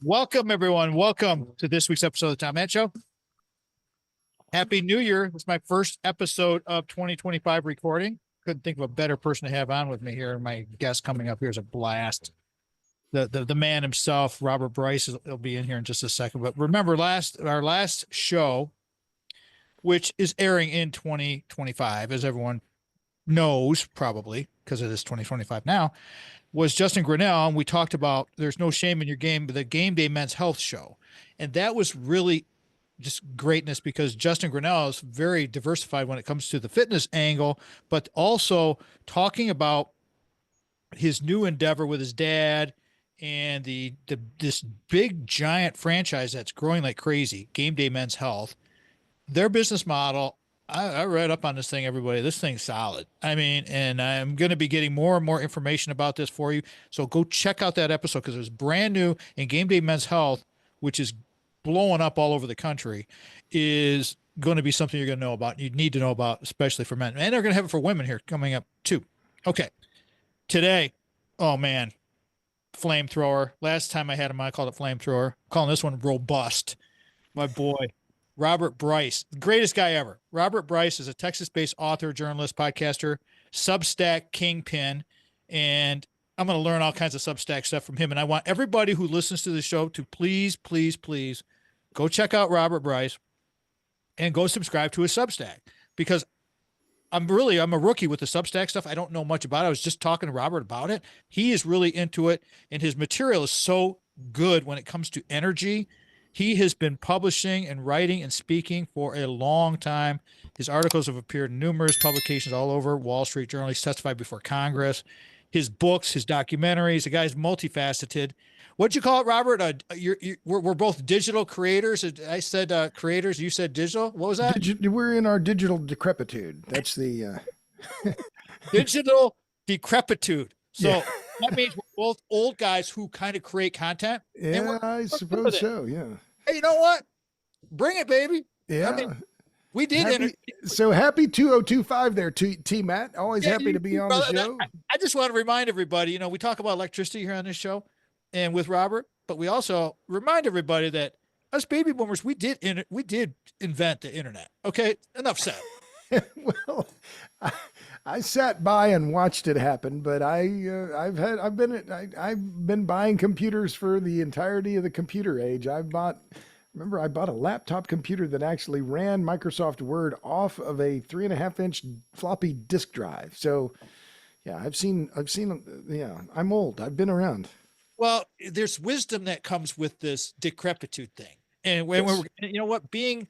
Welcome, everyone. Welcome to this week's episode of the Tom Matt Show. Happy New Year. It's my first episode of 2025 recording. Couldn't think of a better person to have on with me here. My guest coming up here is a blast. The man himself, Robert Bryce, will be in here in just a second. But remember, our last show, which is airing in 2025, as everyone knows probably because it is 2025 now, was Justin Grinnell, and we talked about there's no shame in your game, but the Game Day Men's Health Show. And that was really just greatness because Justin Grinnell is very diversified when it comes to the fitness angle, but also talking about his new endeavor with his dad and this big giant franchise that's growing like crazy, Game Day Men's Health. Their business model, I read up on this thing, everybody. This thing's solid. I mean, and I'm going to be getting more and more information about this for you. So go check out that episode because it was brand new. And Game Day Men's Health, which is blowing up all over the country, is going to be something you're going to know about. You need to know about, especially for men. And they're going to have it for women here coming up too. Okay. Today, oh man, flamethrower. Last time I had him, I called it flamethrower. I'm calling this one robust. My boy. Robert Bryce, greatest guy ever. Robert Bryce is a Texas-based author, journalist, podcaster, Substack kingpin, and I'm going to learn all kinds of Substack stuff from him. And I want everybody who listens to the show to please, please, please go check out Robert Bryce and go subscribe to his Substack because I'm a rookie with the Substack stuff. I don't know much about it. I was just talking to Robert about it. He is really into it, and his material is so good when it comes to energy. He has been publishing and writing and speaking for a long time. His articles have appeared in numerous publications all over Wall Street Journal. He's testified before Congress. His books, his documentaries, the guy's multifaceted. What'd you call it, Robert? We're both digital creators. I said creators. You said digital. What was that? We're in our digital decrepitude. That's the Digital decrepitude. So yeah. that means we're both old guys who kind of create content. Yeah, I suppose so. Yeah. Hey, you know what? Bring it, baby. Yeah. I mean, we did. Happy 2025 there, T Matt. Always happy to be on the show. I just want to remind everybody, we talk about electricity here on this show and with Robert, but we also remind everybody that us baby boomers, we did invent the internet. Okay. Enough said. Well, I sat by and watched it happen, but I've been buying computers for the entirety of the computer age. I bought a laptop computer that actually ran Microsoft Word off of a 3.5-inch floppy disk drive. So yeah, I've seen, yeah, I'm old. I've been around. Well, there's wisdom that comes with this decrepitude thing. And when we're, being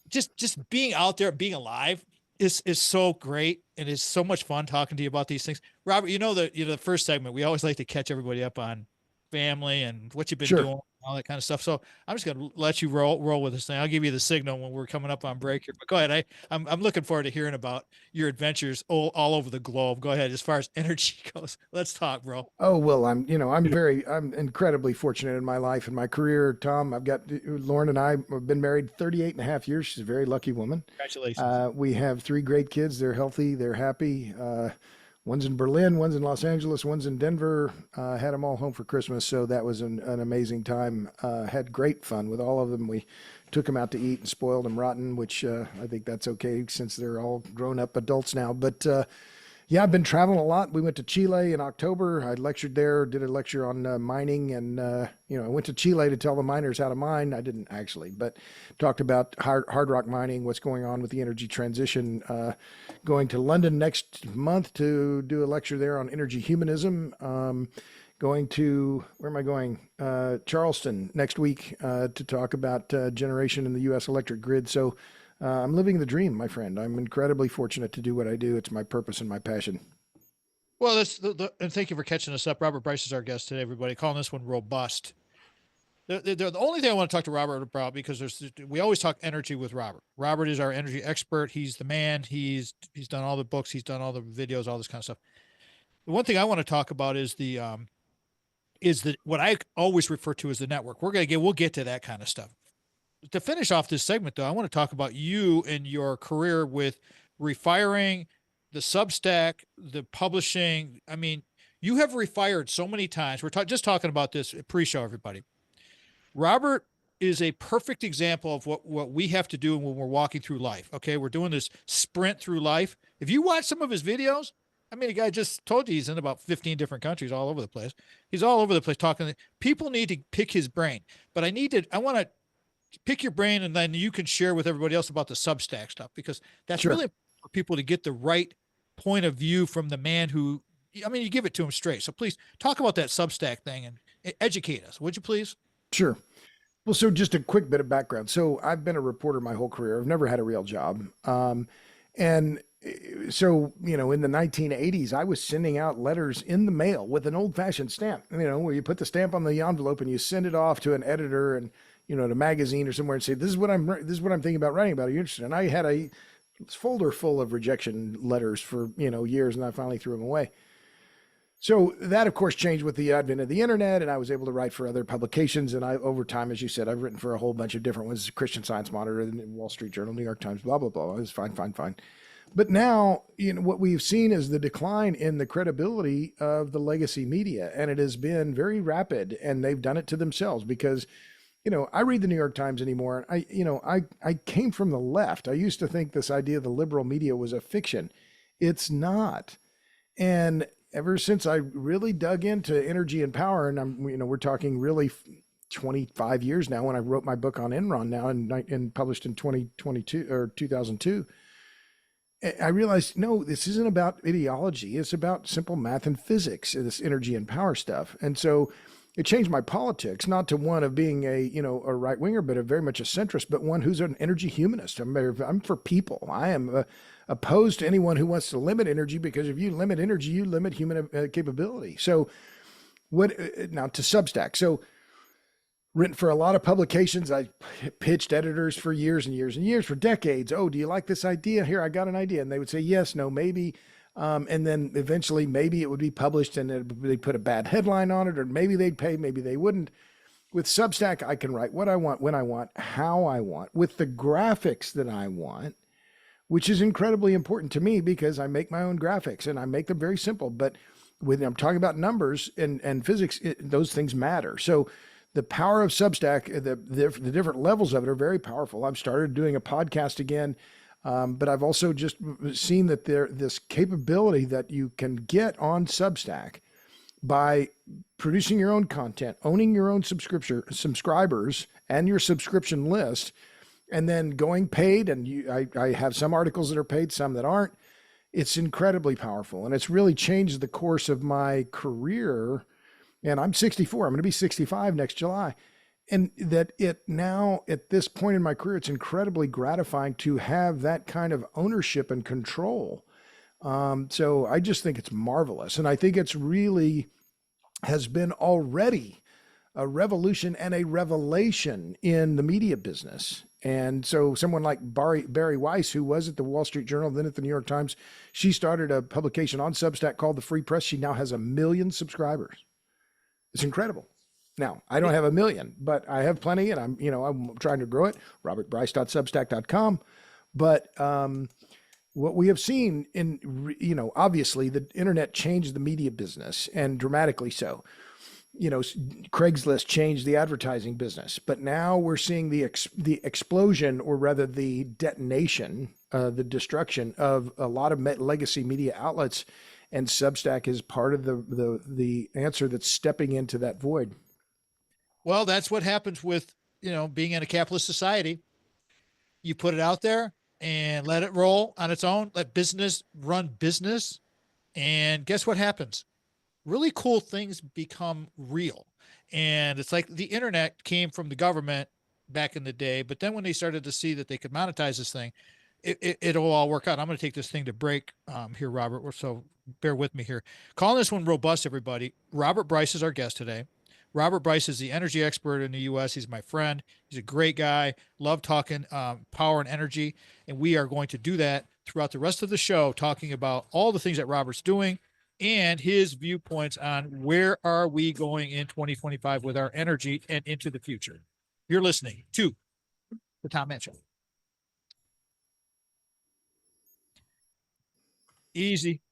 just being out there, being alive is so great. And it's so much fun talking to you about these things. Robert, the first segment, we always like to catch everybody up on family and what you've been doing, all that kind of stuff. So I'm just going to let you roll with this thing. I'll give you the signal when we're coming up on break here, but go ahead. I'm looking forward to hearing about your adventures all over the globe. Go ahead. As far as energy goes, let's talk, bro. Oh, well, I'm incredibly fortunate in my life and my career, Tom. I've got Lauren and I have been married 38.5 years. She's a very lucky woman. Congratulations. We have 3 great kids. They're healthy. They're happy. One's in Berlin, one's in Los Angeles, one's in Denver. Had them all home for Christmas, so that was an amazing time. Had great fun with all of them. We took them out to eat and spoiled them rotten, which I think that's okay since they're all grown-up adults now. But yeah, I've been traveling a lot. We went to Chile in October. I lectured there, did a lecture on mining, and I went to Chile to tell the miners how to mine. I didn't actually, but talked about hard rock mining, what's going on with the energy transition. Going to London next month to do a lecture there on energy humanism. Going to, where am I going? Charleston next week to talk about generation in the U.S. electric grid. So I'm living the dream, my friend. I'm incredibly fortunate to do what I do. It's my purpose and my passion. Well, and thank you for catching us up. Robert Bryce is our guest today, everybody. Calling this one robust. The only thing I want to talk to Robert about, because we always talk energy with Robert. Robert is our energy expert. He's the man. He's done all the books. He's done all the videos, all this kind of stuff. The one thing I want to talk about is what I always refer to as the network. We'll get to that kind of stuff. To finish off this segment, though, I want to talk about you and your career with refiring, the Substack, the publishing. I mean, You have refired so many times. We're just talking about this pre-show, everybody. Robert is a perfect example of what we have to do when we're walking through life. Okay. We're doing this sprint through life. If you watch some of his videos, I mean, the guy just told you he's in about 15 different countries all over the place. He's all over the place talking. People need to pick his brain, but I want to pick your brain, and then you can share with everybody else about the Substack stuff, because that's Sure. really important for people to get the right point of view from the man who, I mean, you give it to him straight. So please talk about that Substack thing and educate us, would you please? Sure. Well, so just a quick bit of background. So I've been a reporter my whole career. I've never had a real job. And so, in the 1980s, I was sending out letters in the mail with an old fashioned stamp, where you put the stamp on the envelope and you send it off to an editor and, to a magazine or somewhere and say, this is what I'm thinking about writing about. Are you interested? And I had a folder full of rejection letters for, years, and I finally threw them away. So that, of course, changed with the advent of the internet, and I was able to write for other publications. And over time, as you said, I've written for a whole bunch of different ones: Christian Science Monitor, Wall Street Journal, New York Times, blah blah blah. It was fine. But now, what we've seen is the decline in the credibility of the legacy media, and it has been very rapid. And they've done it to themselves because, I read the New York Times anymore. I came from the left. I used to think this idea of the liberal media was a fiction. It's not, and ever since I really dug into energy and power, and we're talking really 25 years now, when I wrote my book on Enron now and published in 2022 or 2002, I realized, no, this isn't about ideology. It's about simple math and physics, this energy and power stuff. And so it changed my politics, not to one of being a right winger, but very much a centrist, but one who's an energy humanist. I'm for people. I am opposed to anyone who wants to limit energy, because if you limit energy, you limit human capability. So now to Substack. So written for a lot of publications. I pitched editors for years and years and years, for decades. Oh, do you like this idea? Here, I got an idea. And they would say, yes, no, maybe. And then eventually maybe it would be published and they'd put a bad headline on it, or maybe they'd pay, maybe they wouldn't. With Substack, I can write what I want, when I want, how I want, with the graphics that I want, which is incredibly important to me because I make my own graphics and I make them very simple. But when I'm talking about numbers and physics, those things matter. So the power of Substack, the different levels of it are very powerful. I've started doing a podcast again, but I've also just seen that this capability that you can get on Substack by producing your own content, owning your own subscribers and your subscription list, and then going paid. And I have some articles that are paid, some that aren't. It's incredibly powerful. And it's really changed the course of my career. And I'm 64. I'm going to be 65 next July. And that it now, at this point in my career, it's incredibly gratifying to have that kind of ownership and control. So I just think it's marvelous. And I think it's really has been already a revolution and a revelation in the media business. And so someone like Bari Weiss, who was at the Wall Street Journal, then at the New York Times, she started a publication on Substack called The Free Press. She now has 1 million subscribers. It's incredible. Now, I don't have 1 million, but I have plenty, and I'm trying to grow it. robertbryce.substack.com. But what we have seen obviously the internet changed the media business, and dramatically so. Craigslist changed the advertising business, but now we're seeing the explosion, or rather the detonation, the destruction of a lot of legacy media outlets, and Substack is part of the answer that's stepping into that void. Well, that's what happens with, being in a capitalist society. You put it out there and let it roll on its own, let business run business. And guess what happens? Really cool things become real. And it's like the internet came from the government back in the day, but then when they started to see that they could monetize this thing, it'll all work out. I'm going to take this thing to break here, Robert. So bear with me here. Calling this one robust, everybody. Robert Bryce is our guest today. Robert Bryce is the energy expert in the U.S. He's my friend. He's a great guy. Love talking power and energy. And we are going to do that throughout the rest of the show, talking about all the things that Robert's doing and his viewpoints on where are we going in 2025 with our energy and into the future. You're listening to the Tom Mann Show. Easy.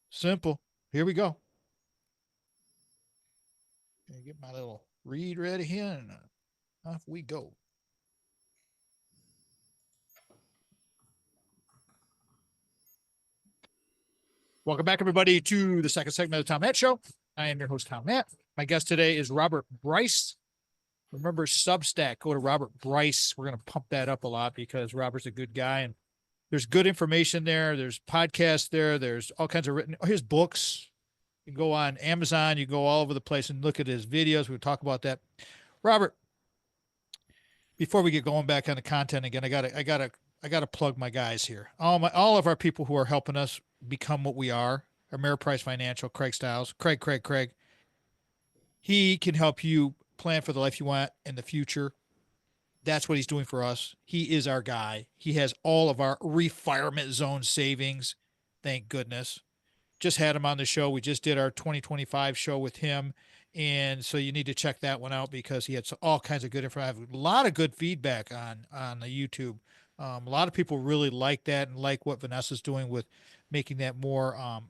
Simple. here we go. Gonna get my little read ready here, and off we go. Welcome back, everybody, to the second segment of the Tom Matt Show. I am your host, Tom Matt. My guest today is Robert Bryce. Remember Substack, go to Robert Bryce. We're going to pump that up a lot because Robert's a good guy, and there's good information there. There's podcasts there. There's all kinds of written, his books. You can go on Amazon. You go all over the place and look at his videos. We'll talk about that. Robert, before we get going back on the content again, I gotta plug my guys here. All of our people who are helping us become what we are. Ameriprise Financial, Craig Stiles, Craig. He can help you plan for the life you want in the future. That's what he's doing for us. He is our guy. He has all of our retirement zone savings. Thank goodness. Just had him on the show. We just did our 2025 show with him. And so you need to check that one out because he had all kinds of good information. A lot of good feedback on the YouTube. A lot of people really like that and like what Vanessa's doing with making that more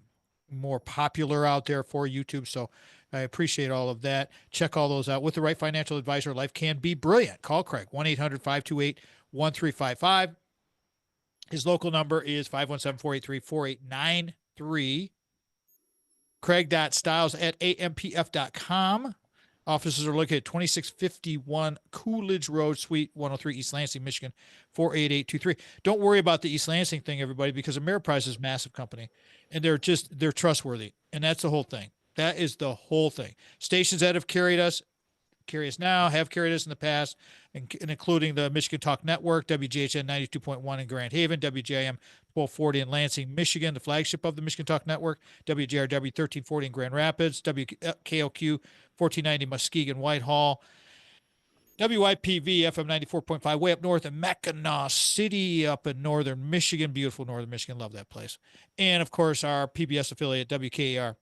popular out there for YouTube. So I appreciate all of that. Check all those out. With the right financial advisor, life can be brilliant. Call Craig, 1-800-528-1355. His local number is 517-483-4893. Craig.stiles@ampf.com. Offices are located at 2651 Coolidge Road, Suite 103, East Lansing, Michigan, 48823. Don't worry about the East Lansing thing, everybody, because Ameriprise is a massive company, and they're trustworthy, and that's the whole thing. That is the whole thing. Stations that have carry us now, have carried us in the past, and including the Michigan Talk Network, WGHN 92.1 in Grand Haven, WJM 1240 in Lansing, Michigan, the flagship of the Michigan Talk Network, WJRW 1340 in Grand Rapids, WKOQ 1490 Muskegon, Whitehall, WIPV FM 94.5 way up north in Mackinac City up in northern Michigan, beautiful northern Michigan, love that place. And, of course, our PBS affiliate, WKAR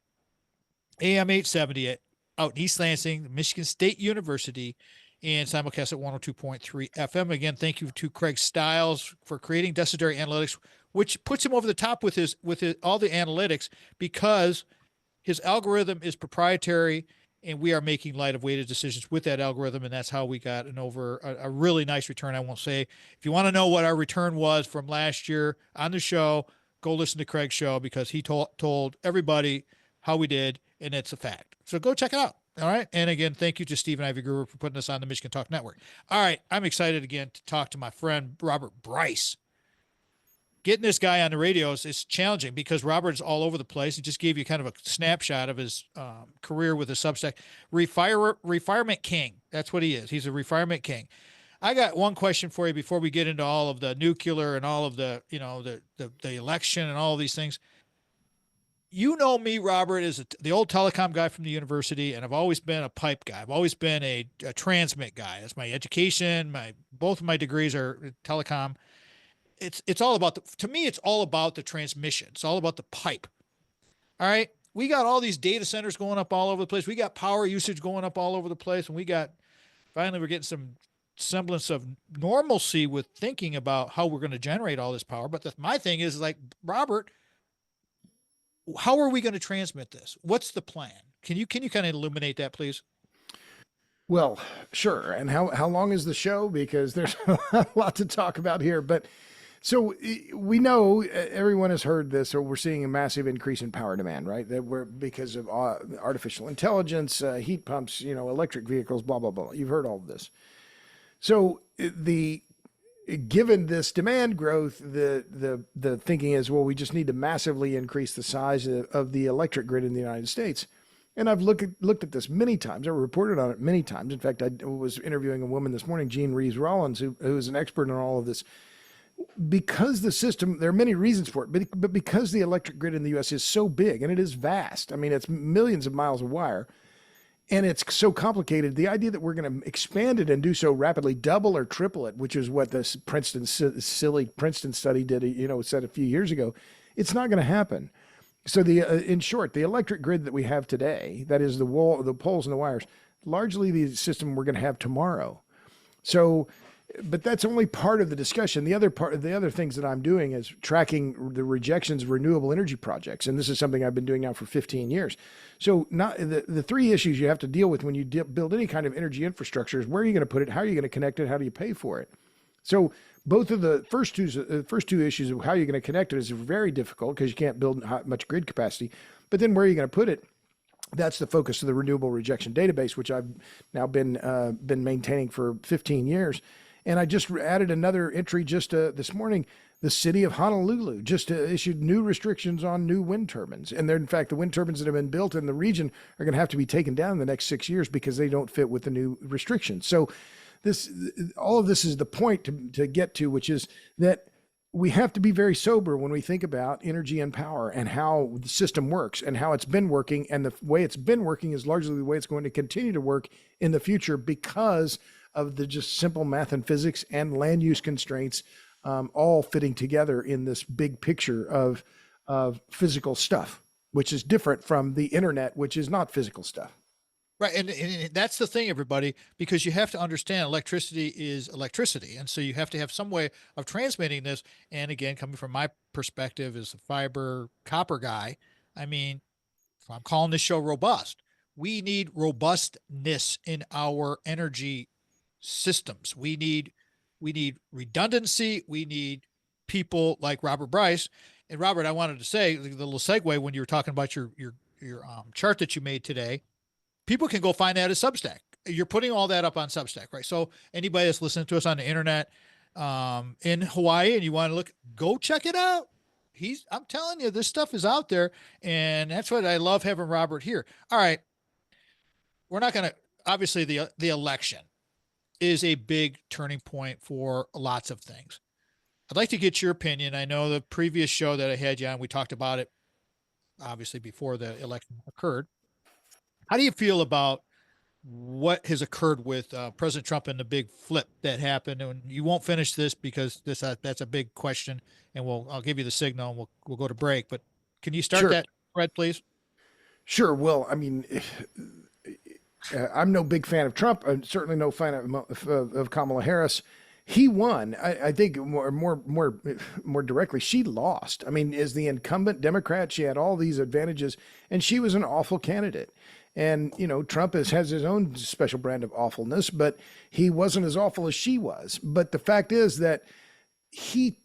AM 870 out in East Lansing, Michigan State University, and simulcast at 102.3 FM. Again, thank you to Craig Stiles for creating Decideri Analytics, which puts him over the top with all the analytics because his algorithm is proprietary, and we are making light of weighted decisions with that algorithm, and that's how we got a really nice return. I won't say. If you want to know what our return was from last year on the show, go listen to Craig's show because he told everybody how we did, and it's a fact. So go check it out. All right. And again, thank you to Stephen Ivy Guru for putting us on the Michigan Talk Network. All right. I'm excited again to talk to my friend, Robert Bryce. Getting this guy on the radios is challenging because Robert's all over the place. He just gave you kind of a snapshot of his career with the Substack. Retirement king. That's what he is. He's a retirement king. I got one question for you before we get into all of the nuclear and all of the election and all of these things. You know me, Robert, as the old telecom guy from the university, and I've always been a pipe guy. I've always been a transmit guy. That's my education. Both of my degrees are telecom. It's all about to me, it's all about the transmission. It's all about the pipe. All right. We got all these data centers going up all over the place. We got power usage going up all over the place. And finally, we're getting some semblance of normalcy with thinking about how we're going to generate all this power. But my thing is like, Robert, how are we going to transmit this? What's the plan? Can you kind of illuminate that, please? Well, sure. And how long is the show? Because there's a lot to talk about here. But so we know everyone has heard this, or we're seeing a massive increase in power demand, right? That we're because of artificial intelligence, heat pumps, electric vehicles, blah, blah, blah. You've heard all of this. So given this demand growth, the thinking is, well, we just need to massively increase the size of the electric grid in the United States. And I've looked at this many times. I reported on it many times. In fact, I was interviewing a woman this morning, Jean Rees Rollins, who is an expert on all of this. Because the system, there are many reasons for it, but because the electric grid in the U.S. is so big and it is vast. I mean, it's millions of miles of wire. And it's so complicated. The idea that we're going to expand it and do so rapidly, double or triple it, which is what this silly Princeton study did, said a few years ago, it's not going to happen. So in short, the electric grid that we have today, that is the poles and the wires, largely the system we're going to have tomorrow. So but that's only part of the discussion. The other things that I'm doing is tracking the rejections of renewable energy projects. And this is something I've been doing now for 15 years. So not the three issues you have to deal with when you build any kind of energy infrastructure is where are you going to put it? How are you going to connect it? How do you pay for it? So both of the first two issues of how you're going to connect it is very difficult because you can't build much grid capacity. But then where are you going to put it? That's the focus of the renewable rejection database, which I've now been maintaining for 15 years. And I just added another entry just this morning. The city of Honolulu just issued new restrictions on new wind turbines. And in fact, the wind turbines that have been built in the region are going to have to be taken down in the next 6 years because they don't fit with the new restrictions. So all of this is the point to get to, which is that we have to be very sober when we think about energy and power and how the system works and how it's been working. And the way it's been working is largely the way it's going to continue to work in the future because of the just simple math and physics and land use constraints, all fitting together in this big picture of physical stuff, which is different from the internet, which is not physical stuff. Right. And that's the thing, everybody, because you have to understand electricity is electricity. And so you have to have some way of transmitting this. And again, coming from my perspective as a fiber copper guy, I mean, I'm calling this show robust. We need robustness in our energy systems. We need redundancy. We need people like Robert Bryce. And Robert, I wanted to say the little segue when you were talking about your chart that you made today. People can go find that as Substack. You're putting all that up on Substack, right? So anybody that's listening to us on the internet in Hawaii and you want to look, go check it out. I'm telling you, this stuff is out there. And that's what I love having Robert here. All right. We're not going to, obviously the election is a big turning point for lots of things. I'd like to get your opinion. I know the previous show that I had you on, we talked about it obviously before the election occurred. How do you feel about what has occurred with President Trump and the big flip that happened? And you won't finish this because that's a big question, and I'll give you the signal and we'll go to break. But can you start that thread, please? Sure. Well, I mean, I'm no big fan of Trump. I'm certainly no fan of Kamala Harris. He won. I think more directly, she lost. I mean, as the incumbent Democrat, she had all these advantages, and she was an awful candidate. And, Trump has his own special brand of awfulness, but he wasn't as awful as she was. But the fact is that he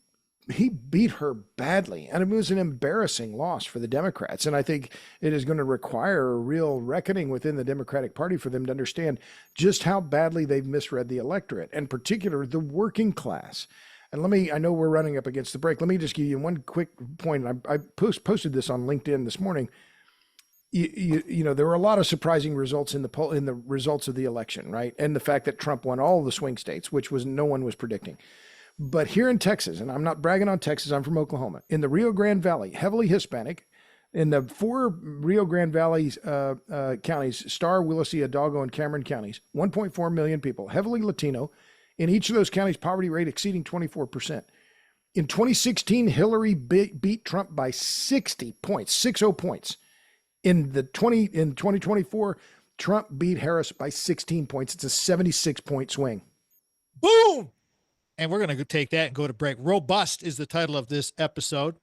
beat her badly, and it was an embarrassing loss for the Democrats. And I think it is going to require a real reckoning within the Democratic Party for them to understand just how badly they've misread the electorate, and particular the working class. And I know we're running up against the break. Let me just give you one quick point. I posted this on LinkedIn this morning. There were a lot of surprising results in the results of the election, right? And the fact that Trump won all the swing states, which no one was predicting. But here in Texas, and I'm not bragging on Texas, I'm from Oklahoma, in the Rio Grande Valley, heavily Hispanic, in the 4 Rio Grande Valley counties, Starr, Willacy, Hidalgo, and Cameron counties, 1.4 million people, heavily Latino. In each of those counties, poverty rate exceeding 24%. In 2016, Hillary beat Trump by 60 points, 60 points. In 2024, Trump beat Harris by 16 points. It's a 76-point swing. Boom! And we're going to take that and go to break. Robust is the title of this episode.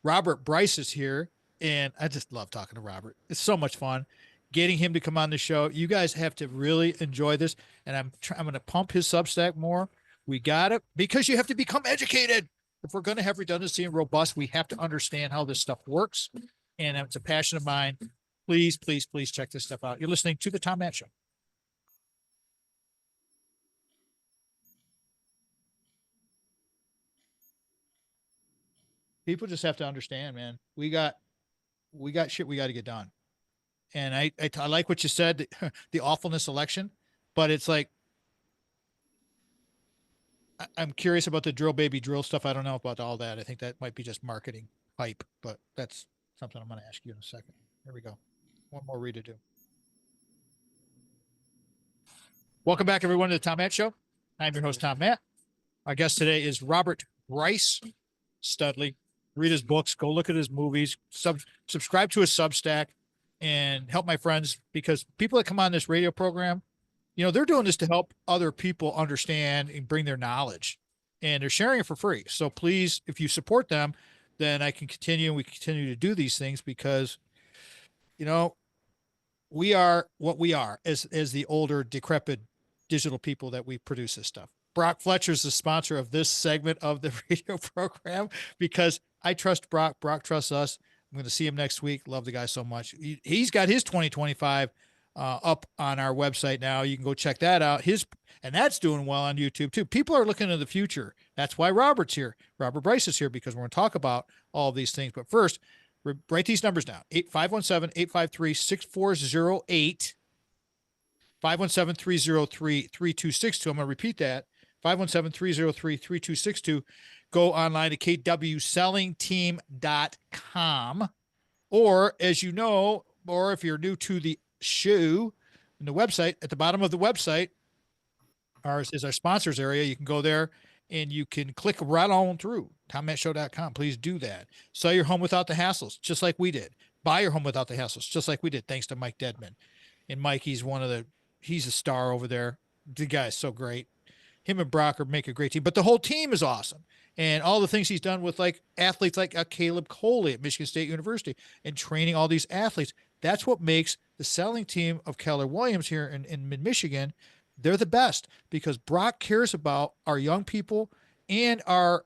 Robert Bryce is here, and I just love talking to Robert. It's so much fun getting him to come on the show. You guys have to really enjoy this, and I'm going to pump his Substack more. We got it because you have to become educated. If we're going to have redundancy and robust, we have to understand how this stuff works. And it's a passion of mine. Please, please, please check this stuff out. You're listening to The Tom Matt Show. People just have to understand, man. We got shit we got to get done. And I like what you said, the awfulness election, but it's like, I'm curious about the drill baby drill stuff. I don't know about all that. I think that might be just marketing hype, but that's something I'm going to ask you in a second. Here we go. One more read to do. Welcome back, everyone, to the Tom Matt Show. I'm your host, Tom Matt. Our guest today is Robert Bryce Studley. Read his books, go look at his movies, subscribe to his Substack, and help my friends, because people that come on this radio program, they're doing this to help other people understand and bring their knowledge, and they're sharing it for free. So please, if you support them, then I can continue and we continue to do these things because, we are what we are as the older, decrepit digital people that we produce this stuff. Brock Fletcher is the sponsor of this segment of the radio program because I trust Brock. Brock trusts us. I'm going to see him next week. Love the guy so much. He's got his 2025 up on our website now. You can go check that out. And that's doing well on YouTube too. People are looking into the future. That's why Robert's here. Robert Bryce is here because we're going to talk about all of these things. But first, write these numbers down. 517-853-6408. 517-303-3262. I'm going to repeat that. 517-303-3262. Go online to kwsellingteam.com. Or, as you know, or if you're new to the show, in the website, at the bottom of the website is our sponsors area. You can go there and you can click right on through TomMattShow.com. Please do that. Sell your home without the hassles, just like we did. Buy your home without the hassles, just like we did, thanks to Mike Dedman. And Mike, he's a star over there. The guy's so great. Him and Brock make a great team, but the whole team is awesome. And all the things he's done with like athletes like Caleb Coley at Michigan State University and training all these athletes. That's what makes the selling team of Keller Williams here in mid-Michigan. They're the best because Brock cares about our young people and our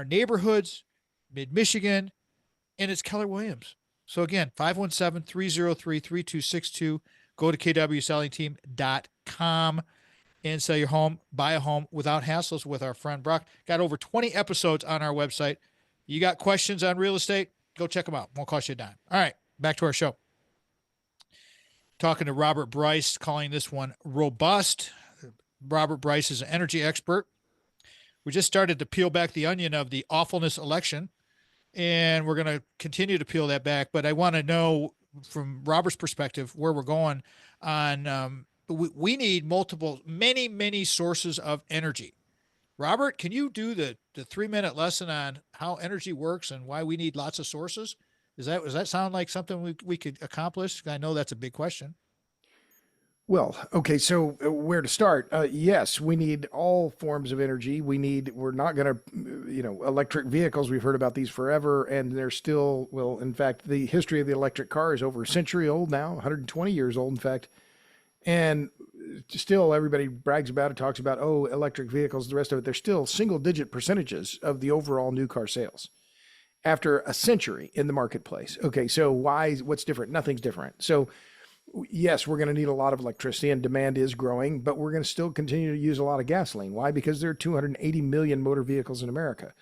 neighborhoods, mid-Michigan, and it's Keller Williams. So again, 517-303-3262. Go to kwsellingteam.com and sell your home, buy a home without hassles with our friend Brock. Got over 20 episodes on our website. You got questions on real estate? Go check them out. Won't cost you a dime. All right, back to our show. Talking to Robert Bryce, calling this one robust. Robert Bryce is an energy expert. We just started to peel back the onion of the awfulness election, and we're going to continue to peel that back. But I want to know from Robert's perspective where we're going on. We need many sources of energy. Robert, can you do the 3-minute lesson on how energy works and why we need lots of sources? Does that sound like something we could accomplish? I know that's a big question. Well, okay, so where to start? Yes, we need all forms of energy. We're not going to, electric vehicles, we've heard about these forever, and they're still, well, in fact, the history of the electric car is over a century old now, 120 years old, in fact. And still everybody brags about it, talks about, electric vehicles, the rest of it. They're still single-digit percentages of the overall new car sales after a century in the marketplace. Okay, so what's different? Nothing's different. So yes, we're going to need a lot of electricity and demand is growing, but we're going to still continue to use a lot of gasoline. Why? Because there are 280 million motor vehicles in America.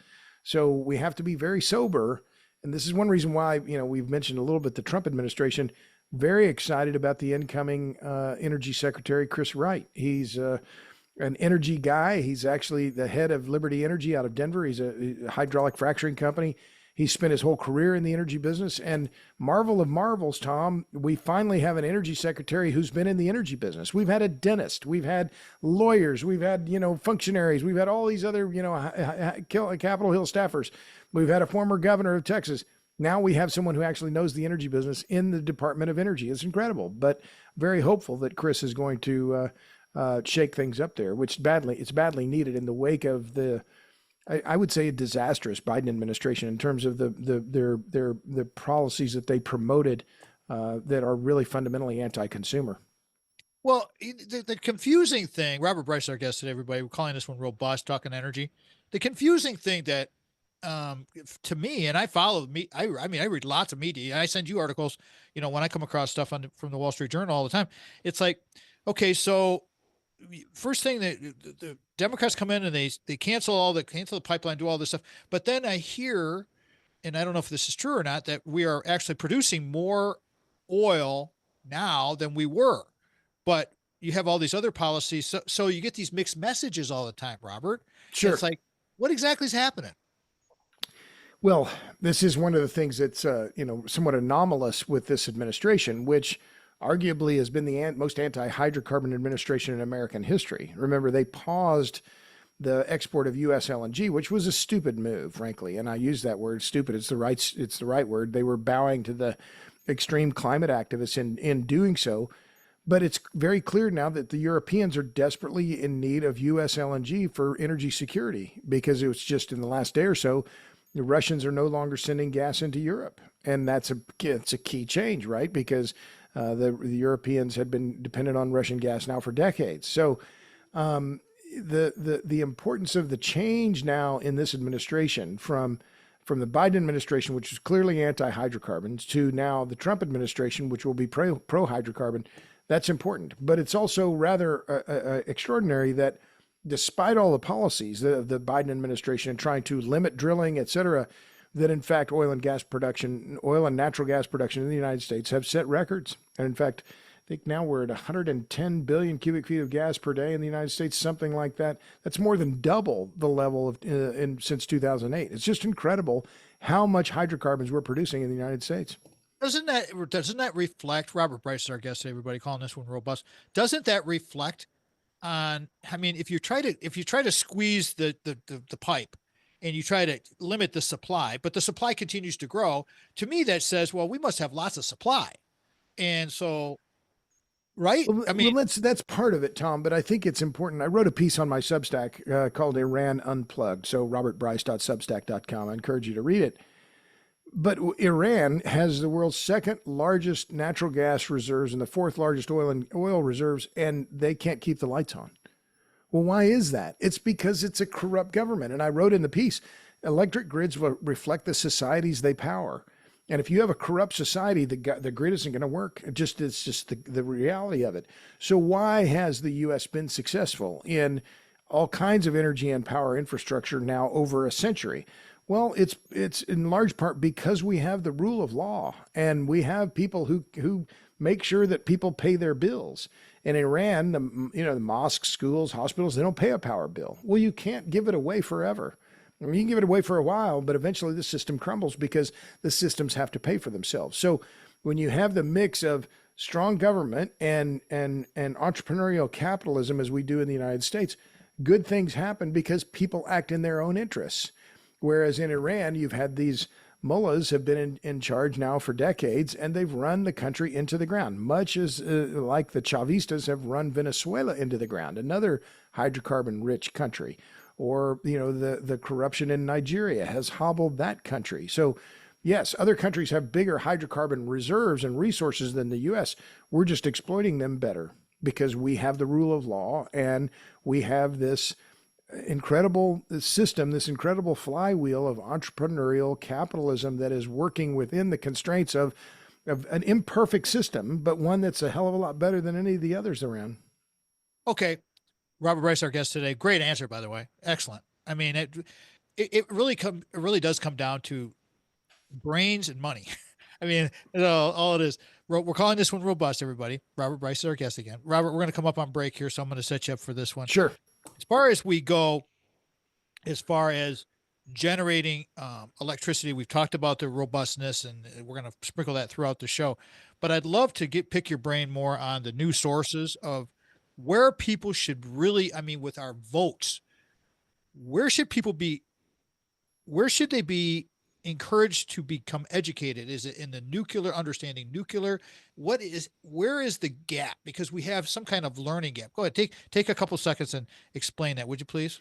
So we have to be very sober. And this is one reason why, we've mentioned a little bit the Trump administration, very excited about the incoming Energy Secretary, Chris Wright. He's an energy guy. He's actually the head of Liberty Energy out of Denver. He's a hydraulic fracturing company. He spent his whole career in the energy business, and marvel of marvels, Tom, we finally have an energy secretary who's been in the energy business. We've had a dentist, we've had lawyers, we've had, functionaries, we've had all these other, Capitol Hill staffers. We've had a former governor of Texas. Now we have someone who actually knows the energy business in the Department of Energy. It's incredible, but very hopeful that Chris is going to shake things up there, which it's badly needed in the wake of I would say a disastrous Biden administration in terms of the policies that they promoted that are really fundamentally anti-consumer. Well, the confusing thing, Robert Bryce, our guest today, everybody, we're calling this one robust, talking energy. The confusing thing that to me, and I follow I read lots of media. I send you articles, when I come across stuff from the Wall Street Journal all the time. It's like, okay, so first thing that the Democrats come in and they cancel the pipeline, do all this stuff. But then I hear, and I don't know if this is true or not, that we are actually producing more oil now than we were. But you have all these other policies. So you get these mixed messages all the time, Robert. Sure. It's like, what exactly is happening? Well, this is one of the things that's, somewhat anomalous with this administration, which arguably has been the most anti-hydrocarbon administration in American history. Remember, they paused the export of U.S. LNG, which was a stupid move, frankly. And I use that word stupid. It's the right word. They were bowing to the extreme climate activists in doing so. But it's very clear now that the Europeans are desperately in need of U.S. LNG for energy security, because it was just in the last day or so, the Russians are no longer sending gas into Europe. And it's a key change, right? Because the Europeans had been dependent on Russian gas now for decades. So the importance of the change now in this administration from the Biden administration, which is clearly anti-hydrocarbons, to now the Trump administration, which will be pro-hydrocarbon, that's important. But it's also rather extraordinary that despite all the policies of the Biden administration trying to limit drilling, et cetera, that in fact oil and natural gas production in the United States have set records. And in fact, I think now we're at 110 billion cubic feet of gas per day in the United States, something like that. That's more than double the level since 2008. It's just incredible how much hydrocarbons we're producing in the United States. Doesn't that reflect, Robert Bryce is our guest, everybody calling this one robust. Doesn't that reflect on, I mean, if you try to squeeze the pipe and you try to limit the supply, but the supply continues to grow, to me that says, well, we must have lots of supply. And so, right? Well, I mean, that's part of it, Tom, but I think it's important. I wrote a piece on my Substack called Iran Unplugged. So robertbryce.substack.com. I encourage you to read it. But Iran has the world's second largest natural gas reserves and the fourth largest oil reserves, and they can't keep the lights on. Well, why is that? It's because it's a corrupt government. And I wrote in the piece, electric grids will reflect the societies they power. And if you have a corrupt society, the grid isn't going to work. It's just the reality of it. So why has the U.S. been successful in all kinds of energy and power infrastructure now over a century? Well, it's in large part because we have the rule of law, and we have people who make sure that people pay their bills. In Iran, the mosques, schools, hospitals, they don't pay a power bill. Well, you can't give it away forever. I mean, you can give it away for a while, but eventually the system crumbles because the systems have to pay for themselves. So when you have the mix of strong government and entrepreneurial capitalism, as we do in the United States, good things happen because people act in their own interests. Whereas in Iran, you've had these mullahs have been in charge now for decades, and they've run the country into the ground, much as like the Chavistas have run Venezuela into the ground, another hydrocarbon-rich country. Or, the corruption in Nigeria has hobbled that country. So, yes, other countries have bigger hydrocarbon reserves and resources than the U.S. We're just exploiting them better because we have the rule of law, and we have this incredible system, this incredible flywheel of entrepreneurial capitalism that is working within the constraints of an imperfect system, but one that's a hell of a lot better than any of the others around. Okay. Robert Bryce, our guest today. Great answer, by the way. Excellent. I mean, it really does come down to brains and money. I mean, all it is. We're calling this one robust, everybody. Robert Bryce is our guest again. Robert, we're going to come up on break here, so I'm going to set you up for this one. Sure. As far as we go, as far as generating electricity, we've talked about the robustness, and we're going to sprinkle that throughout the show. But I'd love to pick your brain more on the new sources of where people should really, I mean, with our votes, where should they be encouraged to become educated? Is it in the understanding nuclear? Where is the gap? Because we have some kind of learning gap. Go ahead, take a couple seconds and explain that, would you please?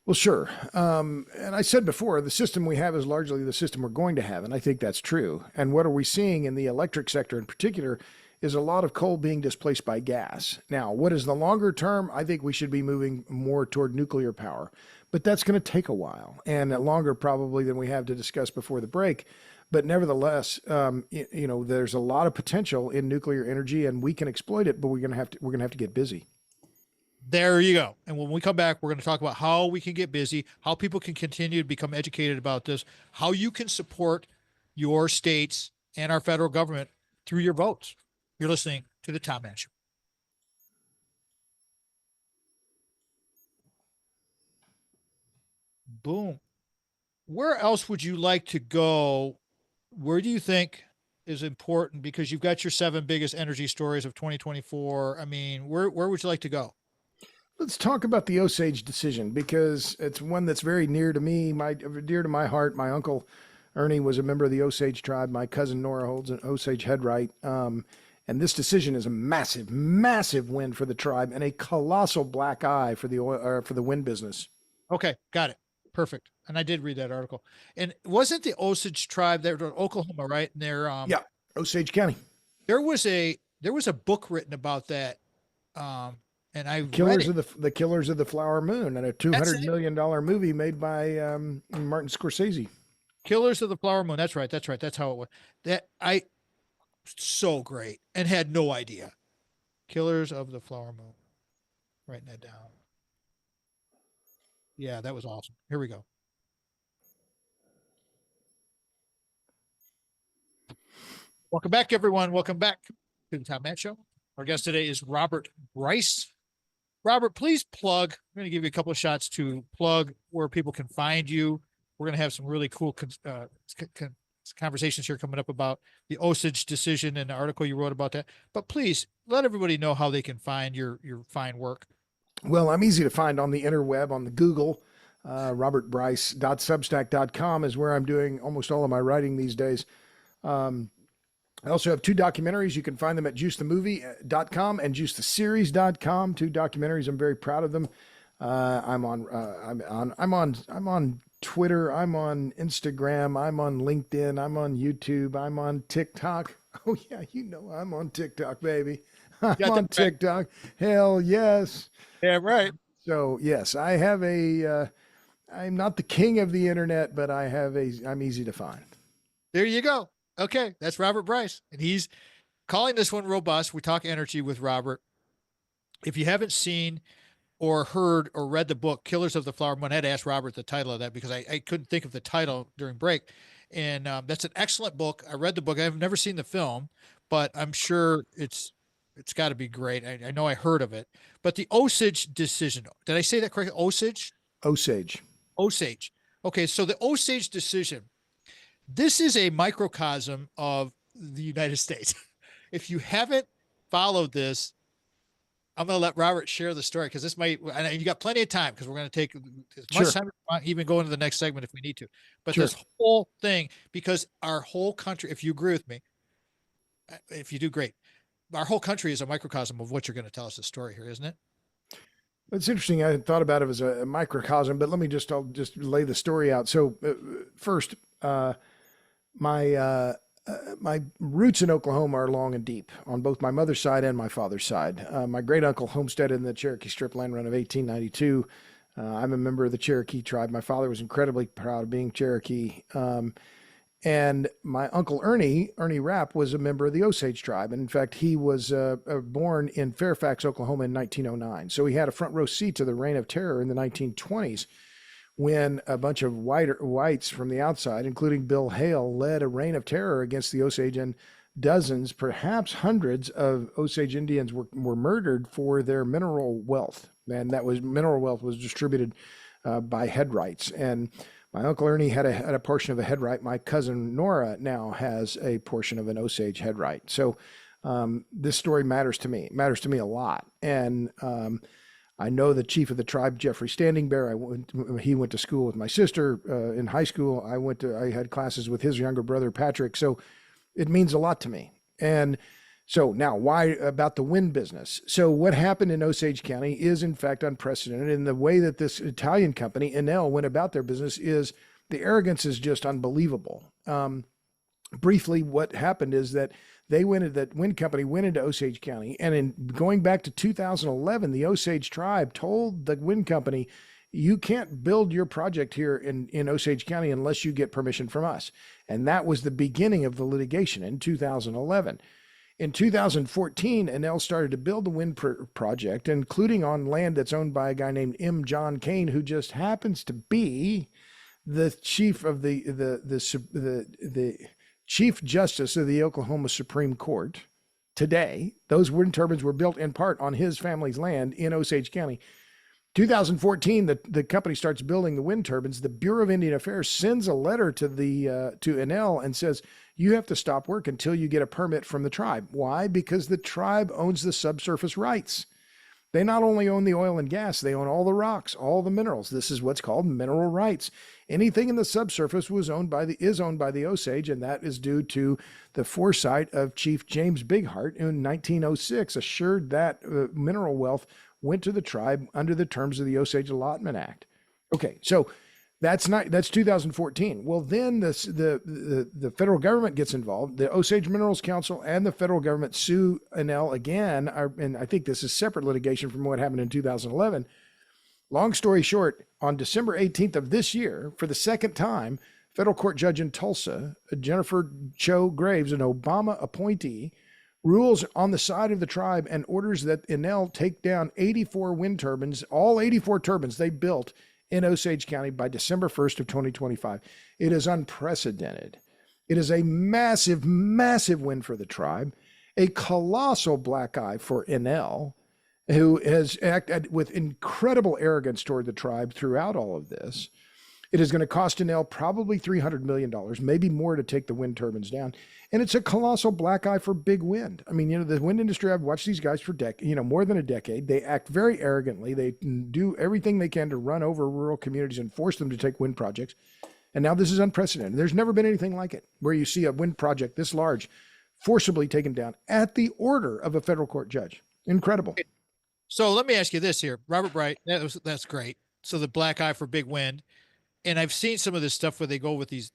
Well, sure. And I said before, the system we have is largely the system we're going to have, and I think that's true. And what are we seeing in the electric sector in particular is a lot of coal being displaced by gas. Now, what is the longer term? I think we should be moving more toward nuclear power, but that's going to take a while and longer probably than we have to discuss before the break. But nevertheless, there's a lot of potential in nuclear energy, and we can exploit it, but we're going to have to get busy. There you go. And when we come back, we're going to talk about how we can get busy, how people can continue to become educated about this, how you can support your states and our federal government through your votes. You're listening to the Tom Mann Show. Boom. Where else would you like to go? Where do you think is important? Because you've got your 7 biggest energy stories of 2024. I mean, where would you like to go? Let's talk about the Osage decision, because it's one that's very near to me, dear to my heart. My uncle Ernie was a member of the Osage tribe. My cousin Nora holds an Osage headright. And this decision is a massive, massive win for the tribe and a colossal black eye for the oil, for the wind business. Okay, got it. Perfect. And I did read that article. And wasn't the Osage tribe there, Oklahoma, right? And Yeah, Osage County. There was a book written about that. And I Killers read it. of the Killers of the Flower Moon, and a $200 million movie made by Martin Scorsese. Killers of the Flower Moon. That's right. That's right. That's how it was. So great, and had no idea. Killers of the Flower Moon. Writing that down. Yeah, that was awesome. Here we go. Welcome back, everyone. Welcome back to the Tom Matt Show. Our guest today is Robert Bryce. Robert, please plug. I'm going to give you a couple of shots to plug where people can find you. We're going to have some really cool conversations here coming up about the Osage decision and the article you wrote about that. But please let everybody know how they can find your fine work. Well, I'm easy to find on the interweb, on the Google. robertbryce.substack.com is where I'm doing almost all of my writing these days. I also have 2 documentaries. You can find them at juicethemovie.com and juicetheseries.com. 2 documentaries. I'm very proud of them. I'm on Twitter. I'm on Instagram. I'm on LinkedIn. I'm on YouTube. I'm on TikTok. Oh yeah, I'm on TikTok, baby. I'm on TikTok. Hell yes. Yeah, right. So yes, I have I'm not the king of the internet, but I'm easy to find. There you go. Okay, that's Robert Bryce, and he's calling this one robust. We talk energy with Robert. If you haven't seen or heard or read the book Killers of the Flower Moon, I had to ask Robert the title of that because I couldn't think of the title during break. And that's an excellent book. I read the book. I've never seen the film, but I'm sure it's got to be great. I know I heard of it. But the Osage decision, did I say that correctly? Osage? Osage. Okay, so the Osage decision. This is a microcosm of the United States. If you haven't followed this, I'm going to let Robert share the story because this might, and you got plenty of time because we're going to take as much time as we want, even go into the next segment if we need to. But this whole thing, because our whole country, if you agree with me, if you do, great. Our whole country is a microcosm of what you're going to tell us the story here, isn't it? It's interesting. I hadn't thought about it as a microcosm, but I'll just lay the story out. So first, my roots in Oklahoma are long and deep on both my mother's side and my father's side. My great uncle homesteaded in the Cherokee Strip Land Run of 1892. I'm a member of the Cherokee tribe. My father was incredibly proud of being Cherokee. And my uncle Ernie Rapp, was a member of the Osage tribe. And in fact, he was born in Fairfax, Oklahoma in 1909. So he had a front row seat to the Reign of Terror in the 1920s. When a bunch of whites from the outside, including Bill Hale, led a reign of terror against the Osage, and dozens, perhaps hundreds of Osage Indians were murdered for their mineral wealth. And mineral wealth was distributed by headrights. And my uncle Ernie had a portion of a headright. My cousin Nora now has a portion of an Osage headright. So this story matters to me. It matters to me a lot. And I know the chief of the tribe, Jeffrey Standing Bear. He went to school with my sister in high school. I had classes with his younger brother, Patrick. So it means a lot to me. And so now, why about the wind business? So what happened in Osage County is in fact unprecedented. And the way that this Italian company, Enel, went about their business is the arrogance is just unbelievable. Briefly, what happened is that that wind company went into Osage County, and in going back to 2011, the Osage tribe told the wind company, you can't build your project here in Osage County unless you get permission from us. And that was the beginning of the litigation in 2011. In 2014, Enel started to build the wind project, including on land that's owned by a guy named M. John Kane, who just happens to be the chief of the Chief Justice of the Oklahoma Supreme Court today. Those wind turbines were built in part on his family's land in Osage County. 2014, the company starts building the wind turbines. The Bureau of Indian Affairs sends a letter to Enel and says, you have to stop work until you get a permit from the tribe. Why? Because the tribe owns the subsurface rights. They not only own the oil and gas, they own all the rocks, all the minerals. This is what's called mineral rights. Anything in the subsurface is owned by the Osage, and that is due to the foresight of Chief James Bighart in 1906, assured that mineral wealth went to the tribe under the terms of the Osage Allotment Act. Okay, so that's 2014. Well, then the federal government gets involved. The Osage Minerals Council and the federal government sue Enel again, and I think this is separate litigation from what happened in 2011. Long story short, on December 18th of this year, for the second time, federal court judge in Tulsa, Jennifer Cho Graves, an Obama appointee, rules on the side of the tribe and orders that Enel take down 84 wind turbines, all 84 turbines they built in Osage County by December 1st of 2025. It is unprecedented. It is a massive, massive win for the tribe, a colossal black eye for Enel, who has acted with incredible arrogance toward the tribe throughout all of this. It is going to cost Enel probably $300 million, maybe more, to take the wind turbines down. And it's a colossal black eye for big wind. I mean, the wind industry, I've watched these guys for more than a decade. They act very arrogantly. They do everything they can to run over rural communities and force them to take wind projects. And now this is unprecedented. There's never been anything like it, where you see a wind project this large forcibly taken down at the order of a federal court judge. Incredible. So let me ask you this here, Robert Bright. That's great. So the black eye for big wind. And I've seen some of this stuff where they go with these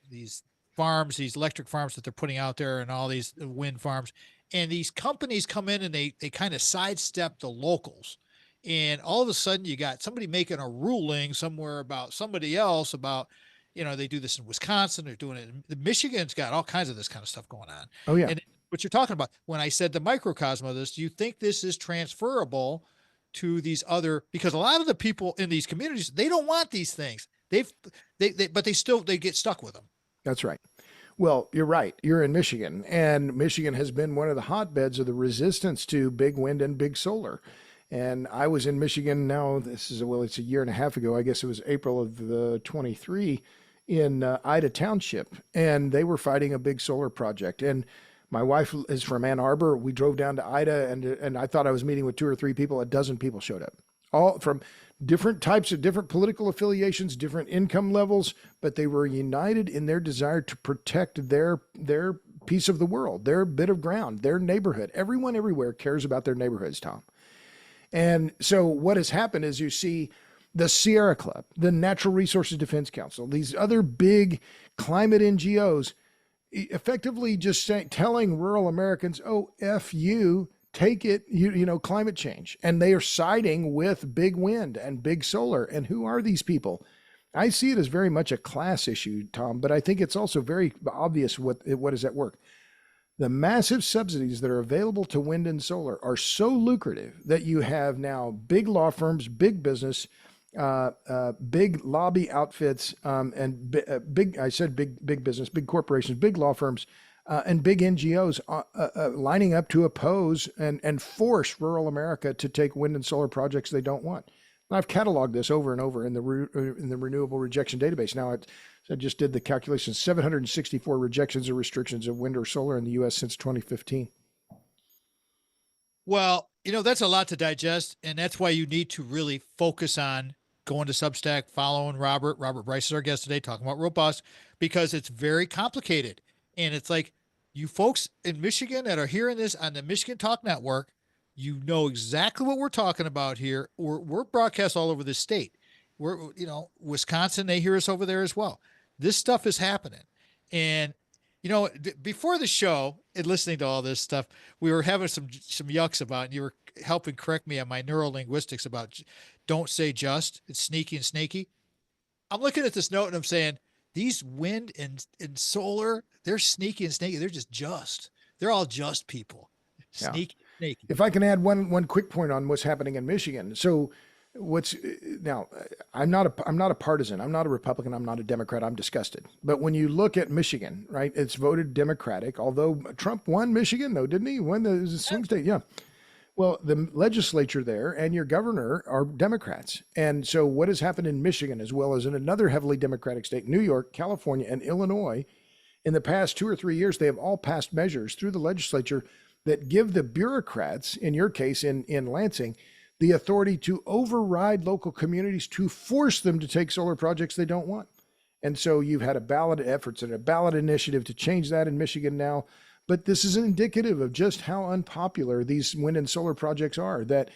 farms, these electric farms that they're putting out there, and all these wind farms. And these companies come in and they kind of sidestep the locals. And all of a sudden you got somebody making a ruling somewhere about somebody else about, they do this in Wisconsin, they're doing it in Michigan's got all kinds of this kind of stuff going on. Oh, yeah. And what you're talking about, when I said the microcosm of this, do you think this is transferable to these other, because a lot of the people in these communities, they don't want these things. But they get stuck with them. That's right. Well, you're right. You're in Michigan, and Michigan has been one of the hotbeds of the resistance to big wind and big solar. And I was in Michigan now, it's a year and a half ago. I guess it was April of 23 in Ida Township, and they were fighting a big solar project. And my wife is from Ann Arbor. We drove down to Ida, and I thought I was meeting with 2 or 3 people. A dozen people showed up, all from different types of different political affiliations, different income levels, but they were united in their desire to protect their piece of the world, their bit of ground, their neighborhood. Everyone everywhere cares about their neighborhoods, Tom. And so what has happened is you see the Sierra Club, the Natural Resources Defense Council, these other big climate NGOs effectively just telling rural Americans, oh, F you, take it, climate change. And they are siding with big wind and big solar. And who are these people? I see it as very much a class issue, Tom, but I think it's also very obvious what is at work. The massive subsidies that are available to wind and solar are so lucrative that you have now big law firms, big business, big lobby outfits, and big business, big corporations, big law firms, and big NGOs lining up to oppose and force rural America to take wind and solar projects they don't want. And I've cataloged this over and over in the Renewable Rejection Database. Now, I just did the calculation, 764 rejections or restrictions of wind or solar in the U.S. since 2015. Well, that's a lot to digest, and that's why you need to really focus on going to Substack, following Robert. Robert Bryce is our guest today, talking about Robust, because it's very complicated. And it's like, you folks in Michigan that are hearing this on the Michigan Talk Network, you know exactly what we're talking about here. We're broadcast all over the state. Wisconsin, they hear us over there as well. This stuff is happening. And, before the show and listening to all this stuff, we were having some yucks about, and you were helping correct me on my neurolinguistics about don't say just, it's sneaky and snaky. I'm looking at this note and I'm saying, these wind and solar, they're sneaky and snaky. They're just. They're all just people. Sneaky, snaky. If I can add one quick point on what's happening in Michigan. So I'm not a partisan. I'm not a Republican. I'm not a Democrat. I'm disgusted. But when you look at Michigan, right, it's voted Democratic, although Trump won Michigan, though, didn't he? Won the swing state. Yeah. Well, the legislature there and your governor are Democrats. And so what has happened in Michigan, as well as in another heavily Democratic state, New York, California, and Illinois, in the past 2 or 3 years, they have all passed measures through the legislature that give the bureaucrats, in your case, in Lansing, the authority to override local communities to force them to take solar projects they don't want. And so you've had a ballot efforts and a ballot initiative to change that in Michigan now. But this is indicative of just how unpopular these wind and solar projects are, that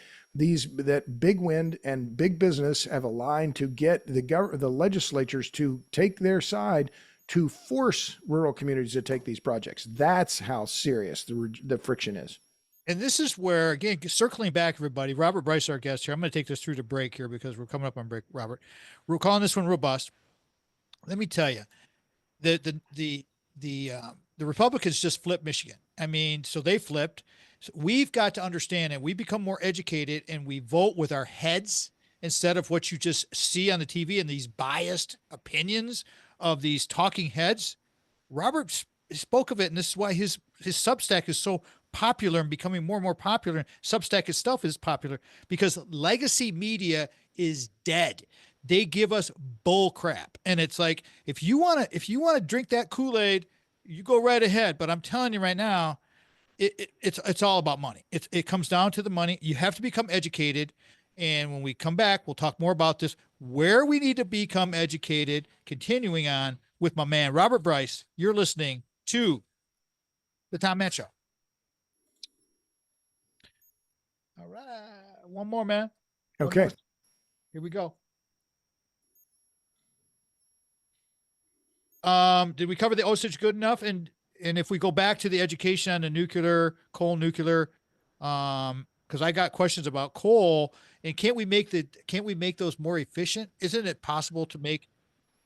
big wind and big business have aligned to get the legislatures to take their side to force rural communities to take these projects. That's how serious the friction is. And this is where, again, circling back, everybody, Robert Bryce, our guest here. I'm going to take this through the break here because we're coming up on break, Robert. We're calling this one robust. Let me tell you, the Republicans just flipped Michigan. I mean, so they flipped. So we've got to understand that we become more educated and we vote with our heads instead of what you just see on the TV and these biased opinions of these talking heads. Robert spoke of it, and this is why his Substack is so popular and becoming more and more popular. Substack itself is popular because legacy media is dead. They give us bull crap. And it's like, if you want to drink that Kool-Aid, you go right ahead. But I'm telling you right now, it's all about money. It comes down to the money. You have to become educated. And when we come back, we'll talk more about this, where we need to become educated, continuing on with my man, Robert Bryce. You're listening to the Tom Mann Show. All right. One more, man. Okay. More. Here we go. Did we cover the Osage good enough? And if we go back to the education on the nuclear, because I got questions about coal, and can't we make those more efficient? Isn't it possible to make?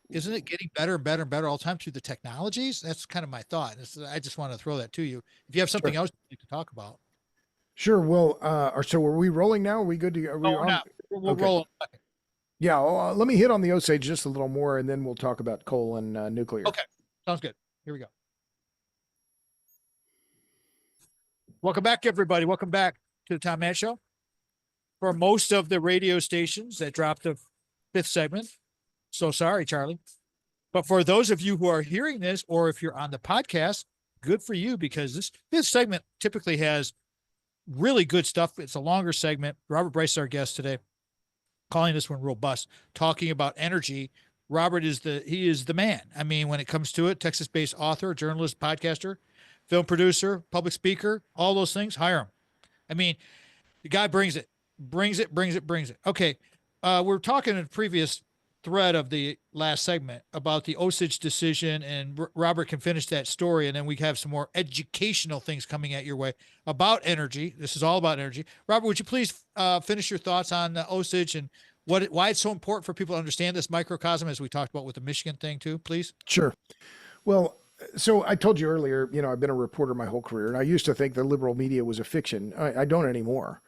Isn't it getting better and better and better all the time through the technologies? That's kind of my thought. I just want to throw that to you. If you have something else you'd like to talk about. Sure. Well, so are we rolling now? Are we good to go? We're not. We'll roll. Yeah. Well, let me hit on the Osage just a little more, and then we'll talk about coal and nuclear. Okay. Sounds good. Here we go. Welcome back, everybody. Welcome back to the Tom Mann Show. For most of the radio stations that dropped the fifth segment, so sorry, Charlie. But for those of you who are hearing this, or if you're on the podcast, good for you, because this fifth segment typically has really good stuff. It's a longer segment. Robert Bryce is our guest today, calling this one robust, talking about energy. Robert is the man. I mean, when it comes to it, Texas-based author, journalist, podcaster, film producer, public speaker, all those things, hire him. I mean, the guy brings it. Okay. We're talking in a previous thread of the last segment about the Osage decision, and Robert can finish that story. And then we have some more educational things coming at your way about energy. This is all about energy. Robert, would you please finish your thoughts on the Osage and why it's so important for people to understand this microcosm, as we talked about with the Michigan thing too, please? Sure. Well, so I told you earlier, I've been a reporter my whole career, and I used to think the liberal media was a fiction. I don't anymore.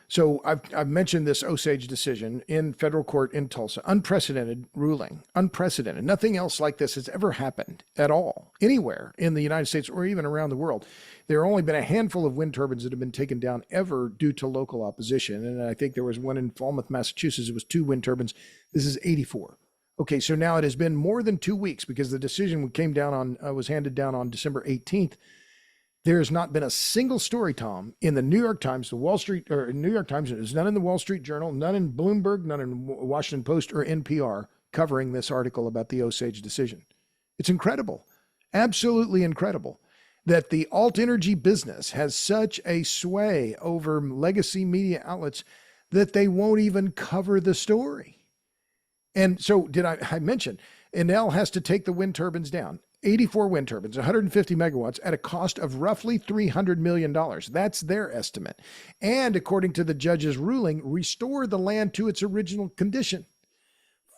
So I've mentioned this Osage decision in federal court in Tulsa, unprecedented ruling, unprecedented. Nothing else like this has ever happened at all, anywhere in the United States or even around the world. There have only been a handful of wind turbines that have been taken down ever due to local opposition. And I think there was one in Falmouth, Massachusetts. It was 2 wind turbines. This is 84. Okay, so now it has been more than 2 weeks because the decision was handed down on December 18th. There has not been a single story, Tom, in the New York Times, New York Times. There's none in the Wall Street Journal, none in Bloomberg, none in Washington Post or NPR covering this article about the Osage decision. It's incredible, absolutely incredible, that the alt energy business has such a sway over legacy media outlets that they won't even cover the story. And so I mention Enel has to take the wind turbines down. 84 wind turbines, 150 megawatts at a cost of roughly $300 million. That's their estimate. And according to the judge's ruling, restore the land to its original condition.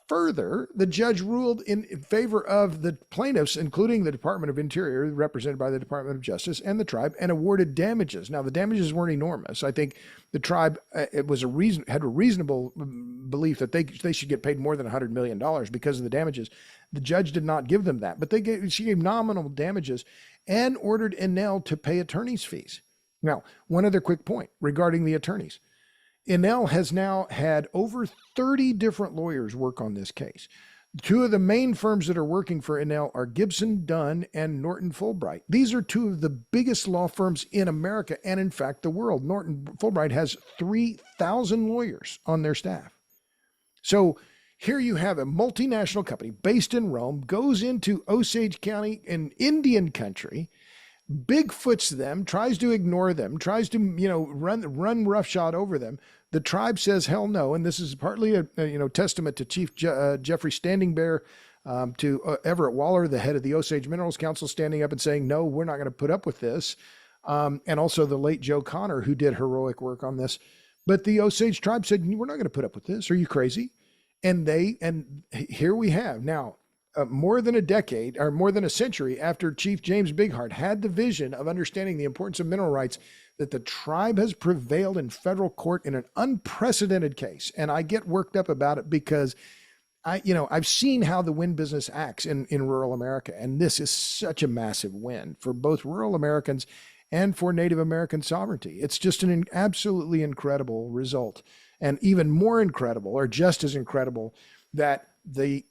Further, the judge ruled in favor of the plaintiffs, including the Department of Interior, represented by the Department of Justice, and the tribe, and awarded damages. Now, the damages weren't enormous. I think the tribe had a reasonable belief that they should get paid more than $100 million because of the damages. The judge did not give them that, but she gave nominal damages and ordered Enel to pay attorney's fees. Now, one other quick point regarding the attorneys. Enel has now had over 30 different lawyers work on this case. Two of the main firms that are working for Enel are Gibson Dunn and Norton Fulbright. These are two of the biggest law firms in America and, in fact, the world. Norton Fulbright has 3,000 lawyers on their staff. So here you have a multinational company based in Rome, goes into Osage County in Indian country, Bigfoots them, tries to ignore them, tries to, run roughshod over them. The tribe says hell no, and this is partly a testament to Chief Jeffrey Standing Bear, to Everett Waller, the head of the Osage Minerals Council, standing up and saying no, we're not going to put up with this, and also the late Joe Connor, who did heroic work on this. But the Osage tribe said, we're not going to put up with this. Are you crazy? And here we have now, more than a decade or more than a century after Chief James Bigheart had the vision of understanding the importance of mineral rights, that the tribe has prevailed in federal court in an unprecedented case. And I get worked up about it because I've seen how the wind business acts in rural America. And this is such a massive win for both rural Americans and for Native American sovereignty. It's just an absolutely incredible result. And even more incredible, or just as incredible, that the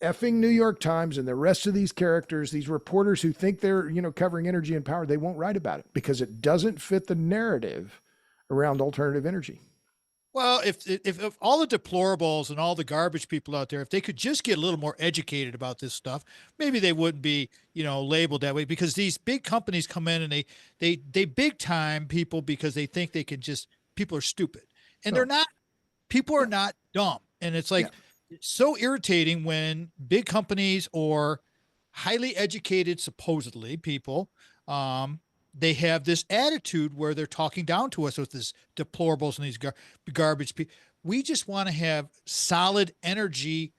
effing New York Times and the rest of these characters, these reporters who think they're, covering energy and power, they won't write about it because it doesn't fit the narrative around alternative energy. Well, if all the deplorables and all the garbage people out there, if they could just get a little more educated about this stuff, maybe they wouldn't be, labeled that way, because these big companies come in and they big time people because they think they can just, people are stupid, and they're not. People are not dumb. And it's like, it's so irritating when big companies or highly educated, supposedly people, they have this attitude where they're talking down to us with this deplorables and these garbage people. We just want to have solid energy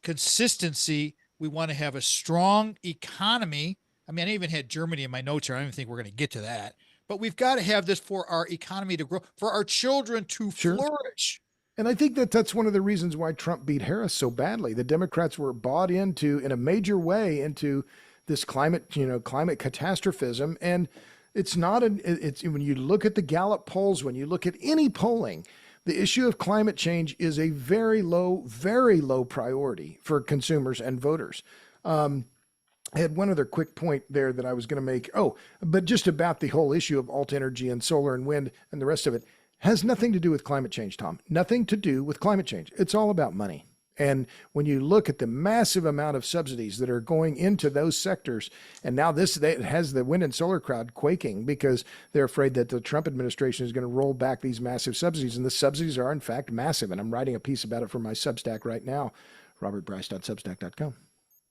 consistency. We want to have a strong economy. I mean, I even had Germany in my notes here. I don't even think we're going to get to that, but we've got to have this for our economy to grow, for our children to flourish. And I think that's one of the reasons why Trump beat Harris so badly. The Democrats were bought into, in a major way, into this climate catastrophism. And it's not it's when you look at the Gallup polls, when you look at any polling, the issue of climate change is a very low priority for consumers and voters. I had one other quick point there that I was going to make. But just about the whole issue of alt energy and solar and wind and the rest of it has nothing to do with climate change, Tom. Nothing to do with climate change. It's all about money. And when you look at the massive amount of subsidies that are going into those sectors, and now that has the wind and solar crowd quaking because they're afraid that the Trump administration is going to roll back these massive subsidies. And the subsidies are, in fact, massive. And I'm writing a piece about it for my Substack right now, robertbryce.substack.com.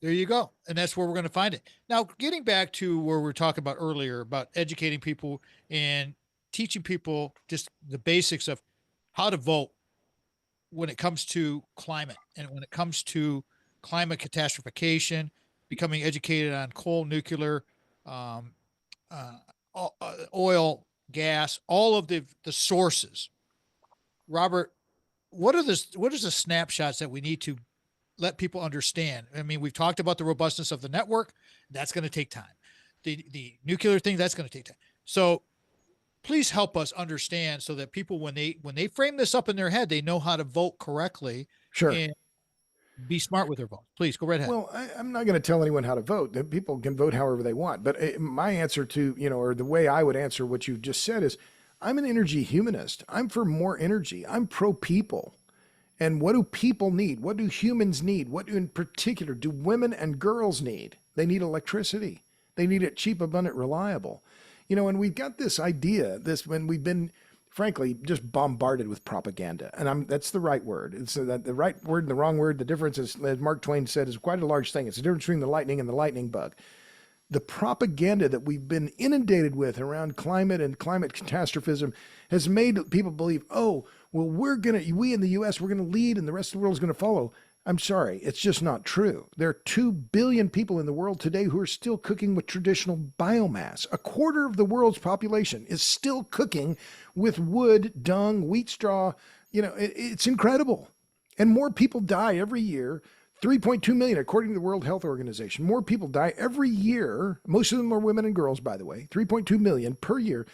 There you go. And that's where we're going to find it. Now, getting back to where we were talking about earlier about educating people and teaching people just the basics of how to vote when it comes to climate and when it comes to climate catastrophication, becoming educated on coal, nuclear, oil, gas, all of the sources. Robert, what are the snapshots that we need to let people understand? I mean, we've talked about the robustness of the network. That's going to take time. The nuclear thing, that's going to take time. So please help us understand so that people, when they frame this up in their head, they know how to vote correctly. Sure. And be smart with their vote. Please go right ahead. Well, I'm not going to tell anyone how to vote. People can vote however they want. But my answer to, or the way I would answer what you just said is, I'm an energy humanist. I'm for more energy. I'm pro people. And what do people need? What do humans need? What in particular do women and girls need? They need electricity. They need it cheap, abundant, reliable. And we've got this idea, when we've been, frankly, just bombarded with propaganda. And that's the right word. It's the right word and the wrong word. The difference is, as Mark Twain said, is quite a large thing. It's the difference between the lightning and the lightning bug. The propaganda that we've been inundated with around climate and climate catastrophism has made people believe, we in the U.S., we're going to lead and the rest of the world is going to follow. I'm sorry, it's just not true. There are 2 billion people in the world today who are still cooking with traditional biomass. A quarter of the world's population is still cooking with wood, dung, wheat straw. It's incredible. And more people die every year. 3.2 million, according to the World Health Organization. More people die every year. Most of them are women and girls, by the way. 3.2 million per year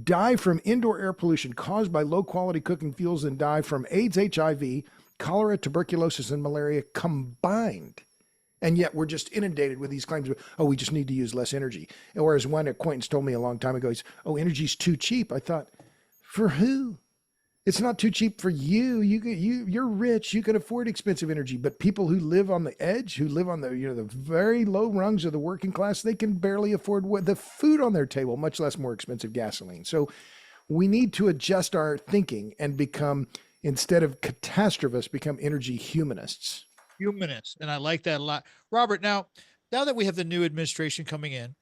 die from indoor air pollution caused by low-quality cooking fuels and die from AIDS, HIV, cholera, tuberculosis, and malaria combined. And yet we're just inundated with these claims of, oh, we just need to use less energy. Or as one acquaintance told me a long time ago, he's, oh, energy's too cheap. I thought, for who? It's not too cheap for you. You're rich. You can afford expensive energy. But people who live on the edge, who live on the the very low rungs of the working class, they can barely afford the food on their table, much less more expensive gasoline. So we need to adjust our thinking and become, instead of catastrophists, become energy humanists. Humanists, and I like that a lot. Robert, now that we have the new administration coming in,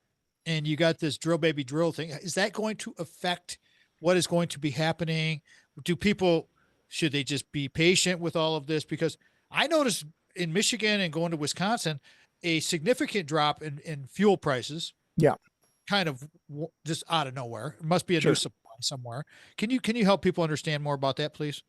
and you got this drill baby drill thing, is that going to affect what is going to be happening? Should they just be patient with all of this? Because I noticed in Michigan and going to Wisconsin, a significant drop in fuel prices. Yeah. Kind of just out of nowhere. It must be a Sure. new supply somewhere. Can you help people understand more about that, please?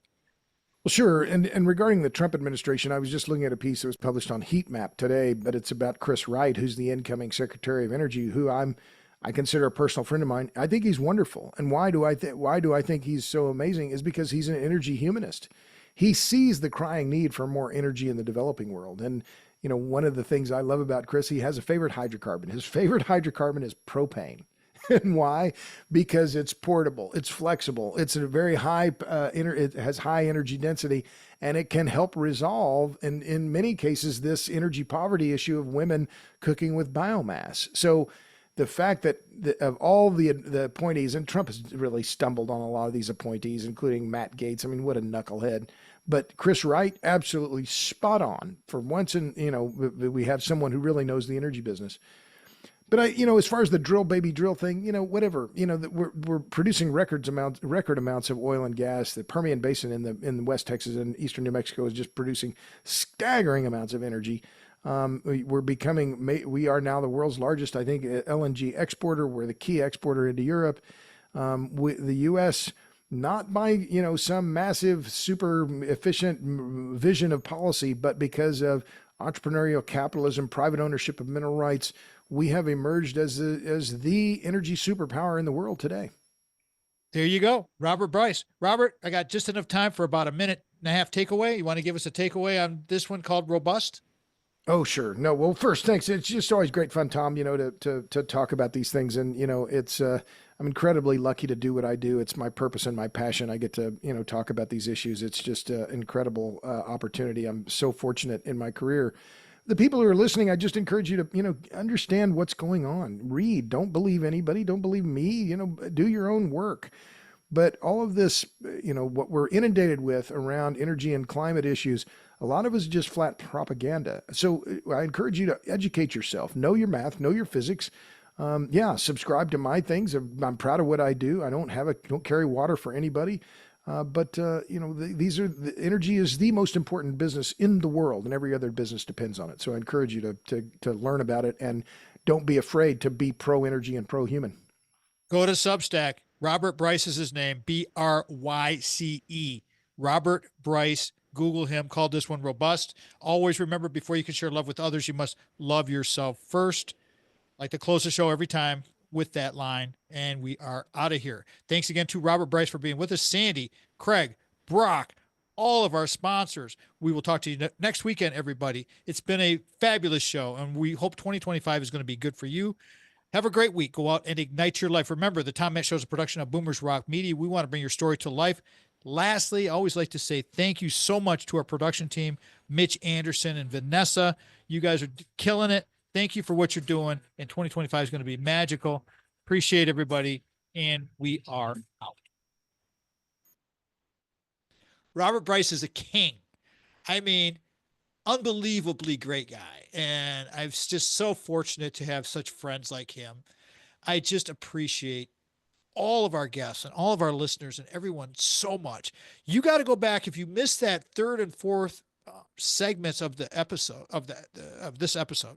Well, sure. And regarding the Trump administration, I was just looking at a piece that was published on Heat Map today, but it's about Chris Wright, who's the incoming Secretary of Energy, who I consider a personal friend of mine. I think he's wonderful. And why do I think he's so amazing is because he's an energy humanist. He sees the crying need for more energy in the developing world. And one of the things I love about Chris, he has a favorite hydrocarbon. His favorite hydrocarbon is propane. And why? Because it's portable, it's flexible, it's a very high, it has high energy density, and it can help resolve, in many cases, this energy poverty issue of women cooking with biomass. So the fact that of all the appointees, and Trump has really stumbled on a lot of these appointees, including Matt Gaetz. I mean, what a knucklehead. But Chris Wright, absolutely spot on. For once, we have someone who really knows the energy business. But as far as the drill baby drill thing, whatever, we're producing record amounts of oil and gas. The Permian Basin in West Texas and eastern New Mexico is just producing staggering amounts of energy. We are now the world's largest, I think, LNG exporter. We're the key exporter into Europe. The U.S., not by some massive, super efficient vision of policy, but because of entrepreneurial capitalism, private ownership of mineral rights, we have emerged as the energy superpower in the world today. There you go, Robert Bryce. Robert, I got just enough time for about a minute and a half takeaway. You want to give us a takeaway on this one called Robust? Oh, sure. No, well, first, thanks. It's just always great fun, Tom, to talk about these things. And, it's, I'm incredibly lucky to do what I do. It's my purpose and my passion. I get to, talk about these issues. It's just an incredible opportunity. I'm so fortunate in my career. The people who are listening, I just encourage you to, understand what's going on. Read. Don't believe anybody. Don't believe me. Do your own work. But all of this, what we're inundated with around energy and climate issues, a lot of it is just flat propaganda. So I encourage you to educate yourself. Know your math. Know your physics. Subscribe to my things. I'm proud of what I do. I don't carry water for anybody. Energy is the most important business in the world, and every other business depends on it. So I encourage you to learn about it, and don't be afraid to be pro-energy and pro-human. Go to Substack. Robert Bryce is his name, Bryce. Robert Bryce. Google him. Call this one Robust. Always remember, before you can share love with others, you must love yourself first. I like to close the show every time with that line, and we are out of here. Thanks again to Robert Bryce for being with us, Sandy, Craig, Brock, all of our sponsors. We will talk to you next weekend, everybody. It's been a fabulous show, and we hope 2025 is going to be good for you. Have a great week. Go out and ignite your life. Remember, the Tom Matt Show is a production of Boomers Rock Media. We want to bring your story to life. Lastly, I always like to say thank you so much to our production team, Mitch Anderson and Vanessa. You guys are killing it. Thank you for what you're doing. And 2025 is going to be magical. Appreciate everybody. And we are out. Robert Bryce is a king. I mean, unbelievably great guy. And I'm just so fortunate to have such friends like him. I just appreciate all of our guests and all of our listeners and everyone so much. You got to go back. If you missed that third and fourth segments of the episode of this episode,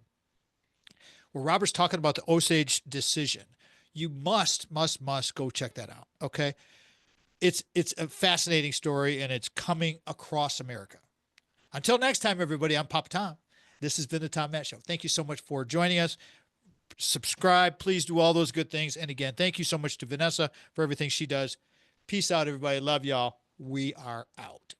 where Robert's talking about the Osage decision, you must go check that out. Okay. It's a fascinating story, and it's coming across America. Until next time, everybody, I'm Papa Tom. This has been the Tom Matt Show. Thank you so much for joining us. Subscribe. Please do all those good things. And again, thank you so much to Vanessa for everything she does. Peace out, everybody. Love y'all. We are out.